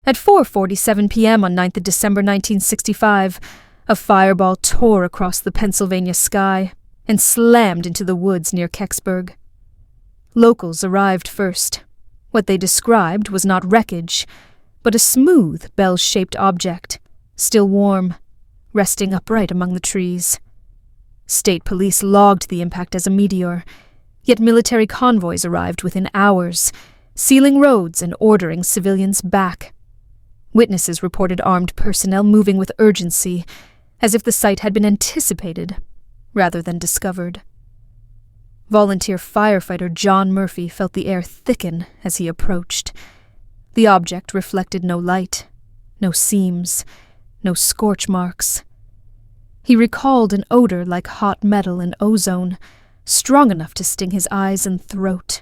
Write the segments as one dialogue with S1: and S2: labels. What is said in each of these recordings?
S1: At 4:47 p.m. on 9th of December 1965, a fireball tore across the Pennsylvania sky and slammed into the woods near Kecksburg. Locals arrived first. What they described was not wreckage, but a smooth, bell-shaped object, still warm, resting upright among the trees. State police logged the impact as a meteor, yet military convoys arrived within hours, sealing roads and ordering civilians back. Witnesses reported armed personnel moving with urgency, as if the site had been anticipated rather than discovered. Volunteer firefighter John Murphy felt the air thicken as he approached. The object reflected no light, no seams, no scorch marks. He recalled an odor like hot metal and ozone, strong enough to sting his eyes and throat.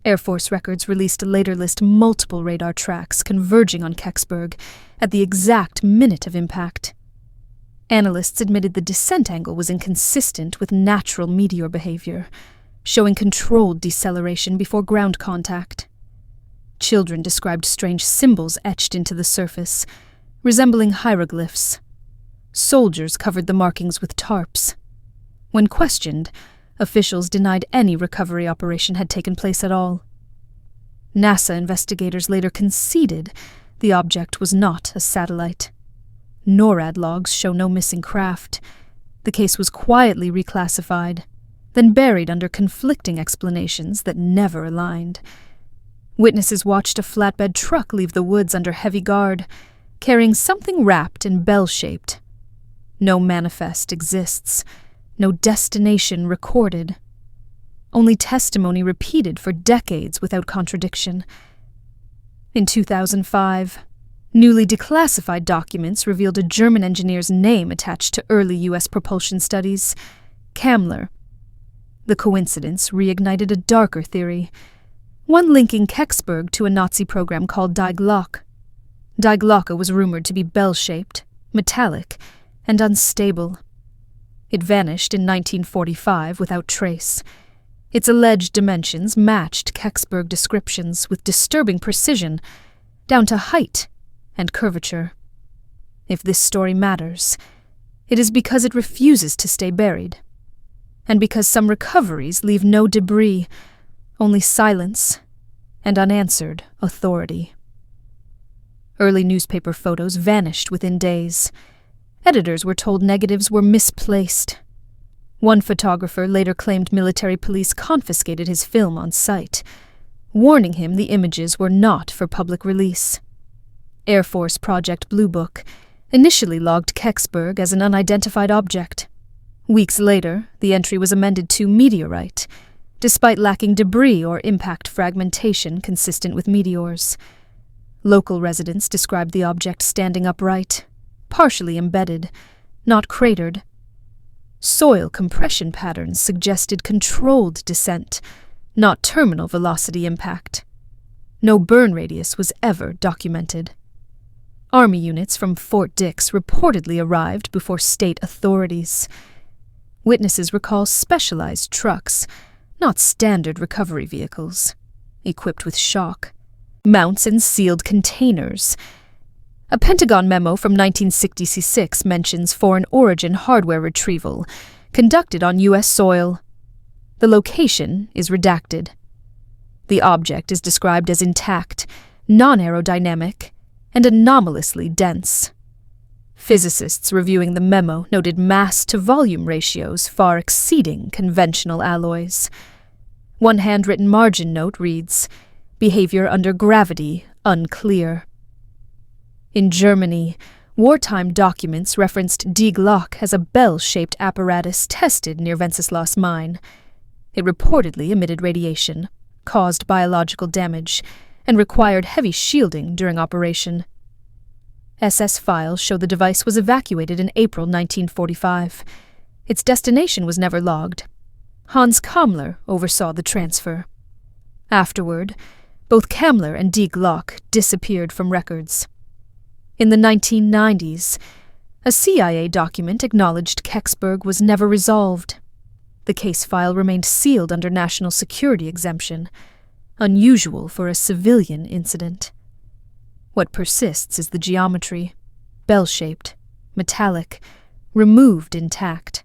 S1: Air Force records released later list multiple radar tracks converging on Kecksburg at the exact minute of impact. Analysts admitted the descent angle was inconsistent with natural meteor behavior, showing controlled deceleration before ground contact. Children described strange symbols etched into the surface, resembling hieroglyphs. Soldiers covered the markings with tarps. When questioned, officials denied any recovery operation had taken place at all. NASA investigators later conceded the object was not a satellite. NORAD logs show no missing craft. The case was quietly reclassified, then buried under conflicting explanations that never aligned. Witnesses watched a flatbed truck leave the woods under heavy guard, carrying something wrapped and bell-shaped. No manifest exists, no destination recorded. Only testimony repeated for decades without contradiction. In 2005, newly declassified documents revealed a German engineer's name attached to early U.S. propulsion studies, Kammler. The coincidence reignited a darker theory, one linking Kecksburg to a Nazi program called Die Glocke. Die Glocke was rumored to be bell-shaped, metallic, and unstable. It vanished in 1945 without trace. Its alleged dimensions matched Kecksburg descriptions with disturbing precision, down to height and curvature. If this story matters, it is because it refuses to stay buried, and because some recoveries leave no debris, only silence and unanswered authority. Early newspaper photos vanished within days. Editors were told negatives were misplaced. One photographer later claimed military police confiscated his film on site, warning him the images were not for public release. Air Force Project Blue Book initially logged Kecksburg as an unidentified object. Weeks later, the entry was amended to meteorite, despite lacking debris or impact fragmentation consistent with meteors. Local residents described the object standing upright, partially embedded, not cratered. Soil compression patterns suggested controlled descent, not terminal velocity impact. No burn radius was ever documented. Army units from Fort Dix reportedly arrived before state authorities. Witnesses recall specialized trucks, not standard recovery vehicles, equipped with shock, mounts and sealed containers. A Pentagon memo from 1966 mentions foreign origin hardware retrieval, conducted on U.S. soil. The location is redacted. The object is described as intact, non-aerodynamic, and anomalously dense. Physicists reviewing the memo noted mass-to-volume ratios far exceeding conventional alloys. One handwritten margin note reads, "Behavior under gravity unclear." In Germany, wartime documents referenced Die Glocke as a bell-shaped apparatus tested near Wenceslas mine. It reportedly emitted radiation, caused biological damage, and required heavy shielding during operation. SS files show the device was evacuated in April 1945. Its destination was never logged. Hans Kammler oversaw the transfer. Afterward, both Kammler and Die Glocke disappeared from records. In the 1990s, a CIA document acknowledged Kecksburg was never resolved. The case file remained sealed under national security exemption, unusual for a civilian incident. What persists is the geometry, bell-shaped, metallic, removed intact.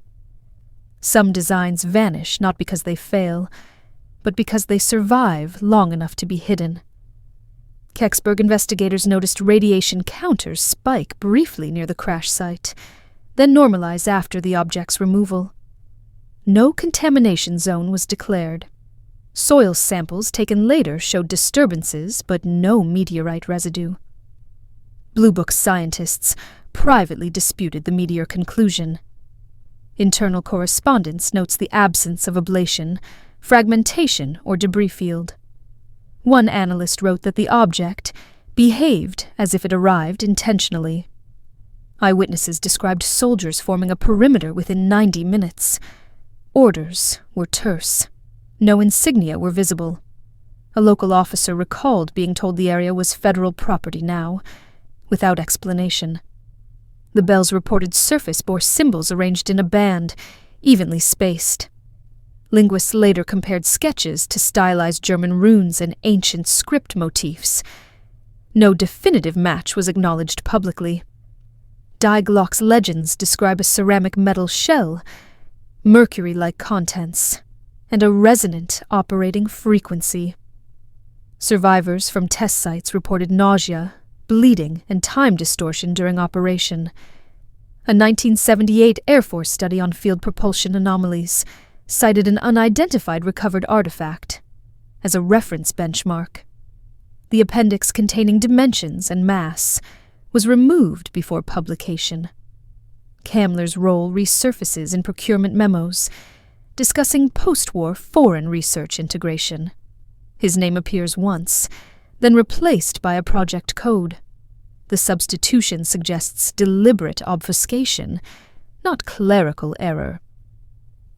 S1: Some designs vanish not because they fail, but because they survive long enough to be hidden. Kecksburg investigators noticed radiation counters spike briefly near the crash site, then normalize after the object's removal. No contamination zone was declared. Soil samples taken later showed disturbances, but no meteorite residue. Blue Book scientists privately disputed the meteor conclusion. Internal correspondence notes the absence of ablation, fragmentation, or debris field. One analyst wrote that the object behaved as if it arrived intentionally. Eyewitnesses described soldiers forming a perimeter within 90 minutes. Orders were terse. No insignia were visible. A local officer recalled being told the area was federal property now, without explanation. The Bell's reported surface bore symbols arranged in a band, evenly spaced. Linguists later compared sketches to stylized German runes and ancient script motifs. No definitive match was acknowledged publicly. Die Glock's legends describe a ceramic metal shell, mercury-like contents, and a resonant operating frequency. Survivors from test sites reported nausea, bleeding, and time distortion during operation. A 1978 Air Force study on field propulsion anomalies cited an unidentified recovered artifact as a reference benchmark. The appendix containing dimensions and mass was removed before publication. Kamler's role resurfaces in procurement memos, discussing postwar foreign research integration. His name appears once, then replaced by a project code. The substitution suggests deliberate obfuscation, not clerical error.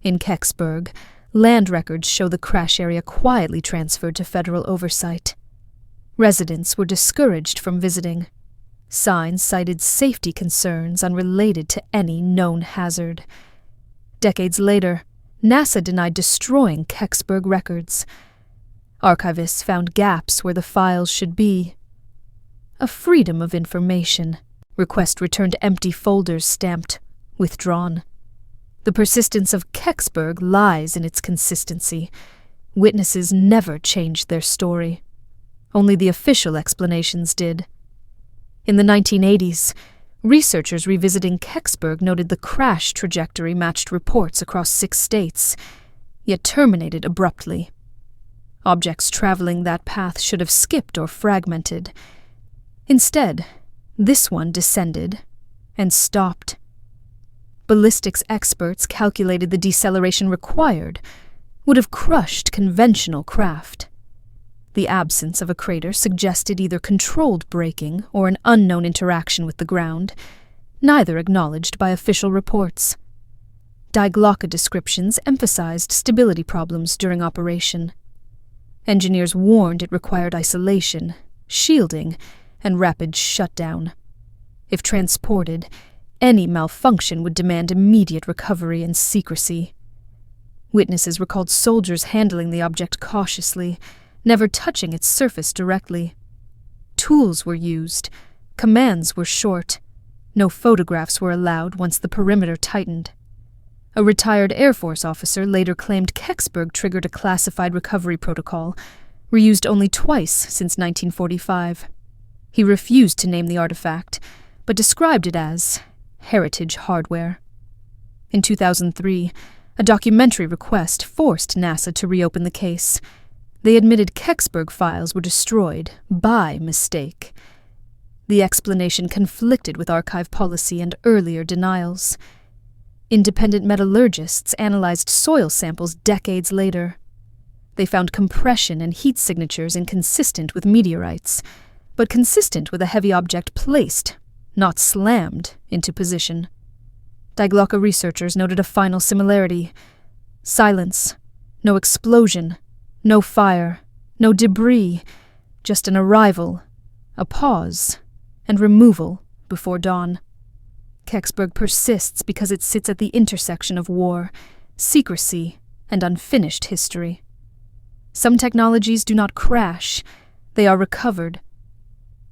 S1: In Kecksburg, land records show the crash area quietly transferred to federal oversight. Residents were discouraged from visiting. Signs cited safety concerns unrelated to any known hazard. Decades later, NASA denied destroying Kecksburg records. Archivists found gaps where the files should be. A freedom of information. Request returned empty folders stamped withdrawn. The persistence of Kecksburg lies in its consistency. Witnesses never changed their story. Only the official explanations did. In the 1980s, researchers revisiting Kecksburg noted the crash trajectory matched reports across 6 states, yet terminated abruptly. Objects traveling that path should have skipped or fragmented. Instead, this one descended and stopped. Ballistics experts calculated the deceleration required would have crushed conventional craft. The absence of a crater suggested either controlled braking or an unknown interaction with the ground, neither acknowledged by official reports. Die Glocke descriptions emphasized stability problems during operation. Engineers warned it required isolation, shielding, and rapid shutdown. If transported, any malfunction would demand immediate recovery and secrecy. Witnesses recalled soldiers handling the object cautiously, never touching its surface directly. Tools were used, commands were short. No photographs were allowed once the perimeter tightened. A retired Air Force officer later claimed Kecksburg triggered a classified recovery protocol, reused only twice since 1945. He refused to name the artifact, but described it as heritage hardware. In 2003, a documentary request forced NASA to reopen the case. They admitted Kecksburg files were destroyed by mistake. The explanation conflicted with archive policy and earlier denials. Independent metallurgists analyzed soil samples decades later. They found compression and heat signatures inconsistent with meteorites, but consistent with a heavy object placed, not slammed, into position. Die Glocke researchers noted a final similarity. Silence, no explosion, no fire, no debris, just an arrival, a pause, and removal before dawn. Kecksburg persists because it sits at the intersection of war, secrecy, and unfinished history. Some technologies do not crash, they are recovered.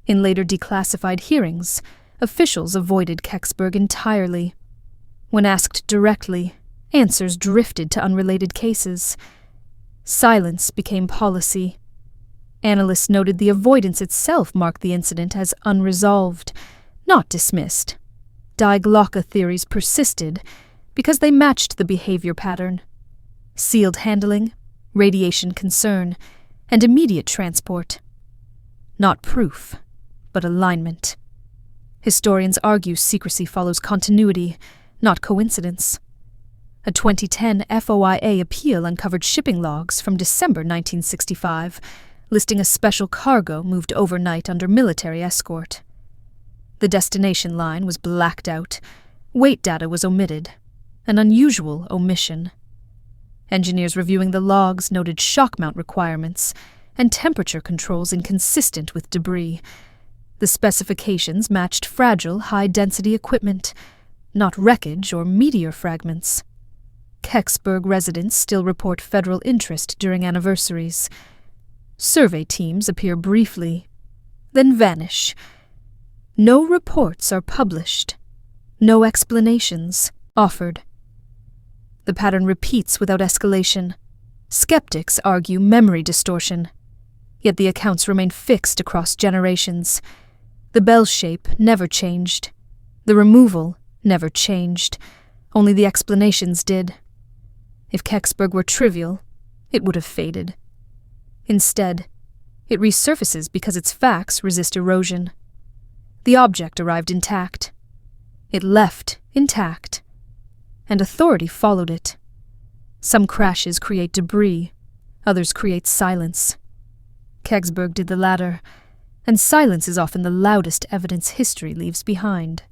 S1: In later declassified hearings, officials avoided Kecksburg entirely. When asked directly, answers drifted to unrelated cases. Silence became policy. Analysts noted the avoidance itself marked the incident as unresolved, not dismissed. Die Glocke theories persisted because they matched the behavior pattern: sealed handling, radiation concern, and immediate transport. Not proof, but alignment. Historians argue secrecy follows continuity, not coincidence. A 2010 FOIA appeal uncovered shipping logs from December 1965, listing a special cargo moved overnight under military escort. The destination line was blacked out, weight data was omitted, an unusual omission. Engineers reviewing the logs noted shock mount requirements and temperature controls inconsistent with debris. The specifications matched fragile, high-density equipment, not wreckage or meteor fragments. Kecksburg residents still report federal interest during anniversaries. Survey teams appear briefly, then vanish. No reports are published. No explanations offered. The pattern repeats without escalation. Skeptics argue memory distortion, yet the accounts remain fixed across generations. The bell shape never changed. The removal never changed. Only the explanations did. If Kecksburg were trivial, it would have faded. Instead, it resurfaces because its facts resist erosion. The object arrived intact. It left intact. And authority followed it. Some crashes create debris, others create silence. Kecksburg did the latter, and silence is often the loudest evidence history leaves behind.